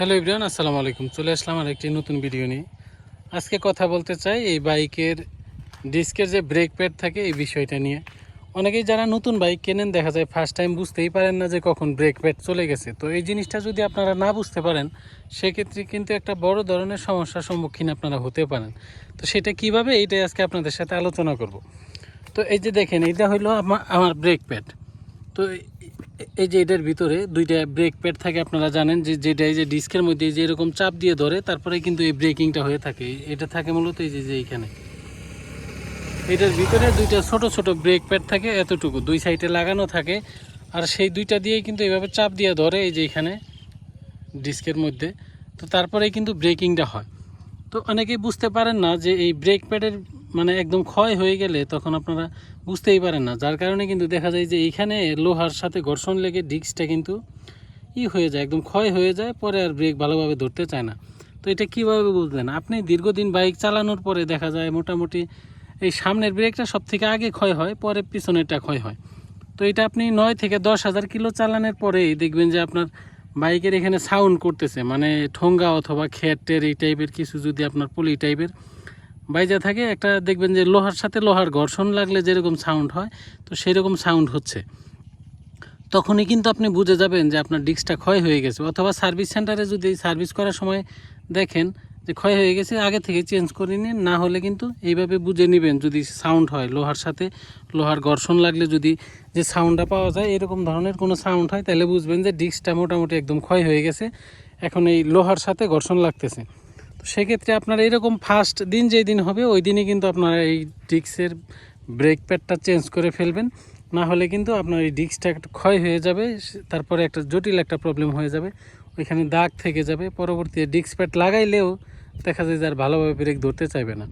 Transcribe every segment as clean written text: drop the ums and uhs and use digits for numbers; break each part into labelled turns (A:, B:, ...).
A: Hello everyone, আসসালামু আলাইকুম। চলে আসলাম আর একটি নতুন ভিডিও নিয়ে। আজকে কথা বলতে চাই এই বাইকের ডিস্কের যে ব্রেক প্যাড থাকে এই বিষয়টা নিয়ে। অনেকেই যারা নতুন বাইক কেনেন দেখা যায় ফার্স্ট টাইম বুঝতেই পারেন না যে কখন ব্রেক প্যাড চলে গেছে। তো এই জিনিসটা যদি আপনারা না বুঝতে পারেন সেক্ষেত্রে কিন্তু একটা বড় ধরনের সমস্যার সম্মুখীন আপনারা হতে পারেন। তো সেটা কিভাবে, এইটাই আজকে আপনাদের সাথে আলোচনা করব। তো এই যে দেখেন, এইটা হলো আমার ব্রেক প্যাড। তো এই যে এটার ভিতরে দুইটা ব্রেক প্যাড থাকে, আপনারা জানেন যে যেটা এই যে ডিস্কের মধ্যে যে এরকম চাপ দিয়ে ধরে তারপরে কিন্তু এই ব্রেকিংটা হয়ে থাকে। এটা থাকে মূলত এই যে এইখানে, এটার ভিতরে দুইটা ছোট ছোট ব্রেক প্যাড থাকে, এতটুকু দুই সাইডে লাগানো থাকে। আর সেই দুইটা দিয়েই কিন্তু এইভাবে চাপ দিয়ে ধরে এই যে এখানে ডিস্কের মধ্যে। তো তারপরে কিন্তু ব্রেকিংটা হয়। তো অনেকেই বুঝতে পারেন না যে এই ব্রেক প্যাডের মানে একদম ক্ষয় হয়ে গেলে তখন আপনারা বুঝতেই পারেন না, যার কারণে কিন্তু দেখা যায় যে এইখানে লোহার সাথে ঘর্ষণ লেগে ডিস্কটা কিন্তু হয়ে যায়, একদম ক্ষয় হয়ে যায়, পরে আর ব্রেক ভালোভাবে ধরতে চায় না। তো এটা কীভাবে বুঝবেন? আপনি দীর্ঘদিন বাইক চালানোর পরে দেখা যায় মোটামুটি এই সামনের ব্রেকটা সব থেকে আগে ক্ষয় হয়, পরে পিছনেরটা ক্ষয় হয়। তো এটা আপনি 9 থেকে 10,000 কিলো চালানোর পরেই দেখবেন যে আপনার বাইকের এখানে সাউন্ড করতেছে, মানে ঠোঙ্গা অথবা খেটের এই টাইপের কিছু যদি আপনার পলি টাইপের বাইজা থাকে, একটা দেখবেন যে লোহার সাথে লোহার ঘর্ষণ লাগলে যেরকম সাউন্ড হয়, তো সেরকম সাউন্ড হচ্ছে। তখনই কিন্তু আপনি বুঝে যাবেন যে আপনার ডিস্কটা ক্ষয় হয়ে গেছে। অথবা সার্ভিস সেন্টারে যদি সার্ভিস করার সময় দেখেন যে ক্ষয় হয়ে গেছে, আগে থেকে চেঞ্জ করে নিন। না হলে কিন্তু এইভাবে বুঝে নেবেন, যদি সাউন্ড হয় লোহার সাথে লোহার ঘর্ষণ লাগলে যদি যে সাউন্ডটা পাওয়া যায় এরকম ধরনের কোনো সাউন্ড হয়, তাহলে বুঝবেন যে ডিস্কটা মোটামুটি একদম ক্ষয় হয়ে গেছে, এখন এই লোহার সাথে ঘর্ষণ লাগতেছে। তো সেক্ষেত্রে আপনার এরকম ফার্স্ট দিন যেই দিন হবে ওই দিনই কিন্তু আপনারা এই ডিস্কের ব্রেক প্যাডটা চেঞ্জ করে ফেলবেন। না হলে কিন্তু আপনার এই ডিস্কটা একটু ক্ষয় হয়ে যাবে, তারপরে একটা জটিল একটা প্রবলেম হয়ে যাবে, ওইখানে দাগ থেকে যাবে। পরবর্তী ডিস্ক প্যাড লাগাইলেও দেখা যায় যে আর ভালোভাবে ব্রেক ধরতে চাইবে না।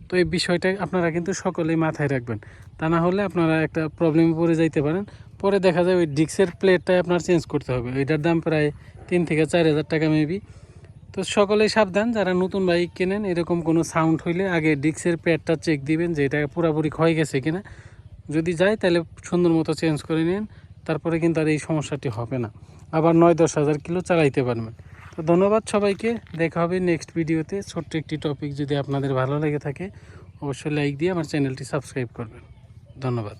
A: তো এই বিষয়টা আপনারা কিন্তু সকলেই মাথায় রাখবেন, তা না হলে আপনারা একটা প্রবলেমে পড়ে যাইতে পারেন। পরে দেখা যায় ওই ডিস্কের প্লেটটাই আপনার চেঞ্জ করতে হবে, এটার দাম প্রায় 3 থেকে 4,000 টাকা মেবি। তো সকলেই সাবধান, যারা নতুন বাইক কেনেন এরকম কোনো সাউন্ড হইলে আগে ডিস্কের প্যাডটা চেক দিবেন যে এটা পুরোপুরি ক্ষয় গেছে কিনা। যদি যায় তাহলে সুন্দর মতো চেঞ্জ করে নিন, তারপরে কিন্তু আর এই সমস্যাটি হবে না, আবার 9-10,000 কিলো চালাইতে পারবেন। তো ধন্যবাদ সবাইকে, দেখা হবে নেক্সট ভিডিওতে। ছোট্ট একটি টপিক, যদি আপনাদের ভালো লেগে থাকে অবশ্যই লাইক দিয়ে আমার চ্যানেলটি সাবস্ক্রাইব করবেন। ধন্যবাদ।